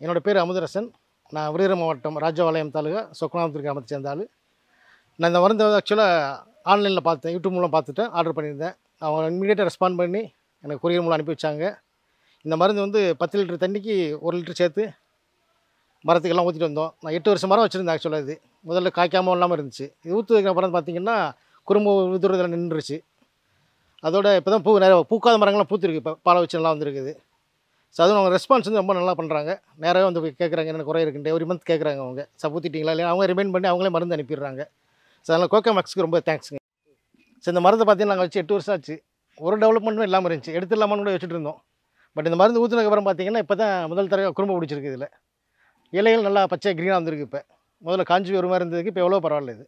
என்னோடய பேர் அமுதரசன். நான் விருதுநகர் மாவட்டம் ராஜபாளையம் தாலுகா சொக்கநாதபுரம் கிராமத்தை சேர்ந்த ஆள். நான் இந்த மருந்து ஆக்சுவலாக ஆன்லைனில் பார்த்தேன், யூடியூப் மூலம் பார்த்துட்டேன், ஆர்டர் பண்ணியிருந்தேன். அவங்க இமீடியட்டாக ரெஸ்பாண்ட் பண்ணி எனக்கு கொரியர் மூலம் அனுப்பி வச்சாங்க. இந்த மருந்து வந்து 10 லிட்டர் தண்ணிக்கு 1 லிட்டர் சேர்த்து மரத்துக்கெல்லாம் ஊற்றிட்டு வந்தோம். நான் 8 வருஷம் மரம் வச்சுருந்தேன். ஆக்சுவலாக இது முதல்ல காய்க்காமல் இல்லாமல் இருந்துச்சு. இது ஊற்றுறதுக்கு அப்புறம் பார்த்திங்கன்னா குறும்பு உதிர்றதில் நின்றுச்சு. அதோட இப்போ தான் நிறைய பூக்காத மரங்கள்லாம் பூத்துருக்கு, இப்போ பாலை வச்சு நல்லா வந்துருக்குது. ஸோ அதுவும் அவங்க ரெஸ்பான்ஸ் வந்து ரொம்ப நல்லா பண்ணுறாங்க. நேராகவே வந்து கேட்குறாங்க, என்ன குறை இருக்குன்ட்டு எவ்ரி மந்த் கேட்குறாங்க. அவங்க ஊற்றிட்டீங்களா இல்லையா அவங்க ரிமைண்ட் பண்ணி அவங்களே மருந்து அனுப்பிடுறாங்க. ஸோ அதனால் கோகோமேக்ஸ்க்கு ரொம்ப தேங்க்ஸுங்க. ஸோ இந்த மருந்து பார்த்தீங்கன்னா நாங்கள் வச்சு 8 வருஷம் ஆச்சு. ஒரு டெவலப்மெண்ட்டும் இல்லாமல் இருந்துச்சு, எடுத்துடலாமான்னு கூட வச்சுட்டு இருந்தோம். பட் இந்த மருந்து ஊற்றுனதுக்கப்புறம் பார்த்தீங்கன்னா இப்போ தான் முதல் தடவை குறும்பு பிடிச்சிருக்கு. இதில் இலைகள் நல்லா பச்சை க்ரீனாக வந்துருக்கு. இப்போ முதல்ல காஞ்சி ஒரு மாதிரி இருந்ததுக்கு இப்போ எவ்வளோ பரவாயில்ல இது.